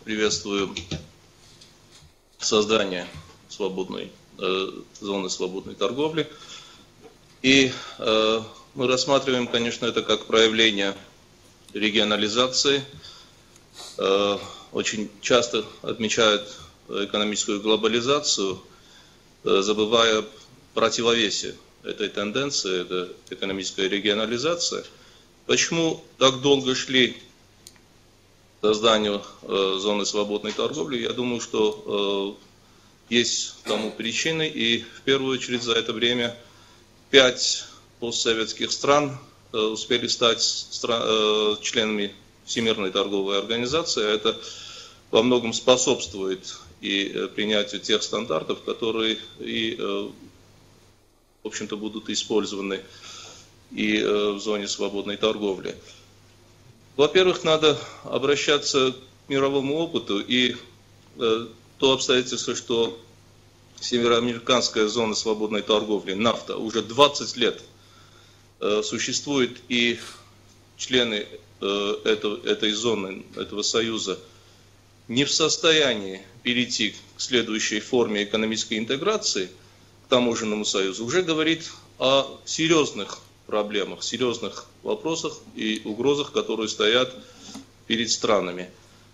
приветствую создание зоны свободной торговли. И мы рассматриваем, конечно, это как проявление регионализации. Очень часто отмечают экономическую глобализацию, забывая противовесе этой тенденции, это экономическая регионализация. Почему так долго шли к созданию зоны свободной торговли? Я думаю, что есть тому причины, и в первую очередь за это время 5 постсоветских стран успели стать членами Всемирной торговой организации. Это во многом способствует и принятию тех стандартов, которые и, в общем-то, будут использованы и в зоне свободной торговли. Во-первых, надо обращаться к мировому опыту, и то обстоятельство, что Североамериканская зона свободной торговли, НАФТА, уже 20 лет существует, и члены этой зоны, этого союза, не в состоянии перейти к следующей форме экономической интеграции, к таможенному союзу, уже говорит о серьезных проблемах, серьезных вопросах и угрозах, которые стоят перед странами.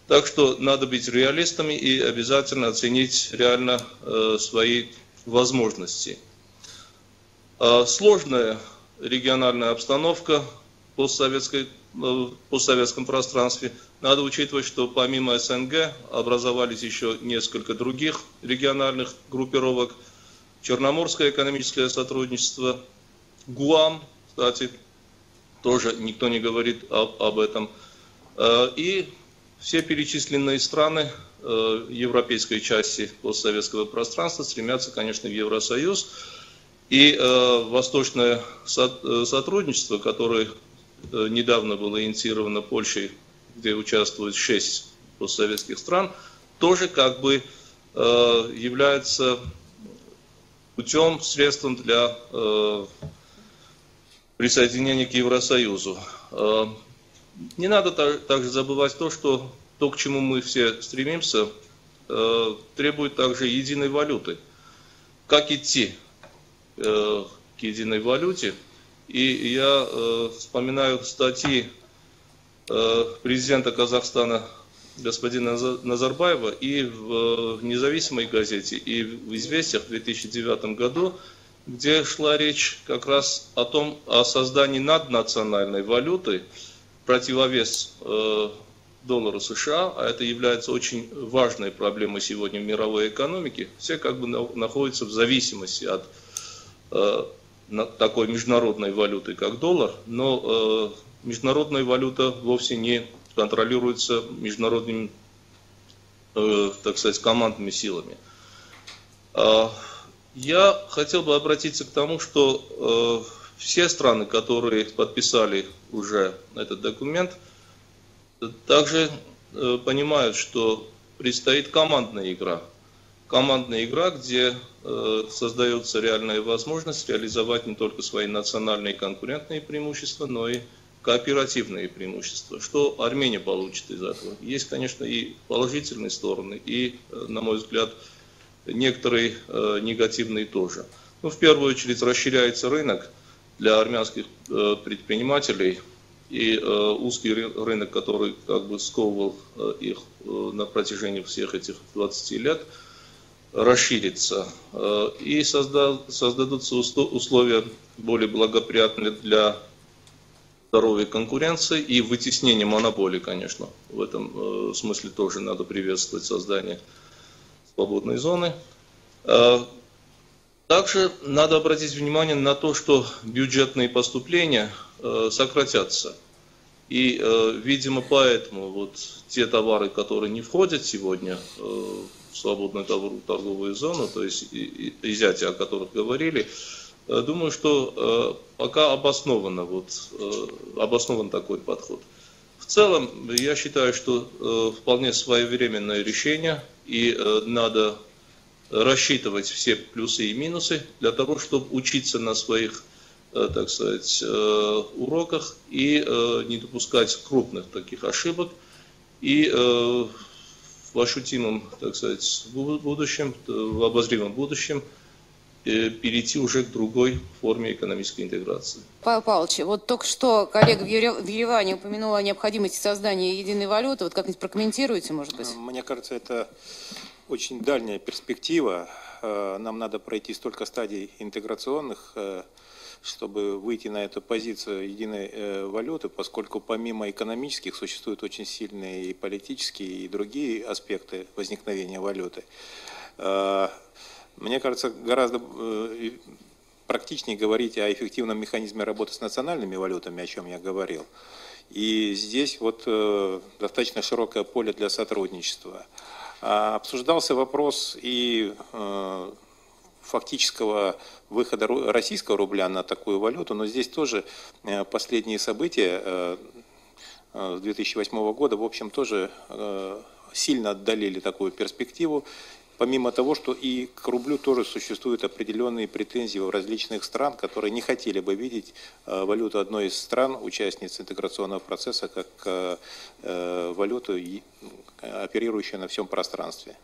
Так что надо быть реалистами и обязательно оценить реально свои возможности. Сложная региональная обстановка в постсоветском пространстве. Надо учитывать, что помимо СНГ образовались еще несколько других региональных группировок. Черноморское экономическое сотрудничество, ГУАМ, кстати, тоже никто не говорит об этом. И все перечисленные страны европейской части постсоветского пространства стремятся, конечно, в Евросоюз. И восточное сотрудничество, которое недавно было инициировано Польшей, где участвует 6 постсоветских стран, тоже как бы является путем, средством для присоединения к Евросоюзу. Не надо также забывать то, что то, к чему мы все стремимся, требует также единой валюты. Как идти к единой валюте? И я вспоминаю статьи президента Казахстана господина Назарбаева и в «Независимой газете», и в «Известиях» в 2009 году, где шла речь как раз о создании наднациональной валюты, противовес доллару США, а это является очень важной проблемой сегодня в мировой экономике. Все как бы находятся в зависимости от такой международной валюты, как доллар, но международная валюта вовсе не контролируется международными, так сказать, командными силами. Я хотел бы обратиться к тому, что все страны, которые подписали уже этот документ, также понимают, что предстоит командная игра. Командная игра, где создается реальная возможность реализовать не только свои национальные конкурентные преимущества, но и кооперативные преимущества. Что Армения получит из этого? Есть, конечно, и положительные стороны, и, на мой взгляд, некоторые негативные тоже. Ну, в первую очередь расширяется рынок для армянских предпринимателей, и узкий рынок, который как бы сковывал их на протяжении всех этих 20 лет, расширится, и создадутся условия более благоприятные для здоровой конкуренции и вытеснения монополий, конечно. В этом смысле тоже надо приветствовать создание свободной зоны. Также надо обратить внимание на то, что бюджетные поступления сократятся. И, видимо, поэтому вот те товары, которые не входят сегодня в свободную торговую зону, то есть изъятия, о которых говорили, думаю, что пока обоснован такой подход. В целом, я считаю, что вполне своевременное решение, и надо рассчитывать все плюсы и минусы для того, чтобы учиться на своих, так сказать, уроках и не допускать крупных таких ошибок. И в ощутимом, так сказать, будущем, в обозримом будущем перейти уже к другой форме экономической интеграции. Павел Павлович, вот только что коллега в Ереване упомянула о необходимости создания единой валюты. Вот как-нибудь прокомментируете, может быть? Мне кажется, это очень дальняя перспектива. Нам надо пройти столько стадий интеграционных, чтобы выйти на эту позицию единой валюты, поскольку помимо экономических существуют очень сильные и политические, и другие аспекты возникновения валюты. Мне кажется, гораздо практичнее говорить о эффективном механизме работы с национальными валютами, о чем я говорил. И здесь вот достаточно широкое поле для сотрудничества. Обсуждался вопрос и фактического выхода российского рубля на такую валюту, но здесь тоже последние события 2008 года, в общем, тоже сильно отдалили такую перспективу, помимо того, что и к рублю тоже существуют определенные претензии у различных стран, которые не хотели бы видеть валюту одной из стран, участниц интеграционного процесса, как валюту, оперирующую на всем пространстве.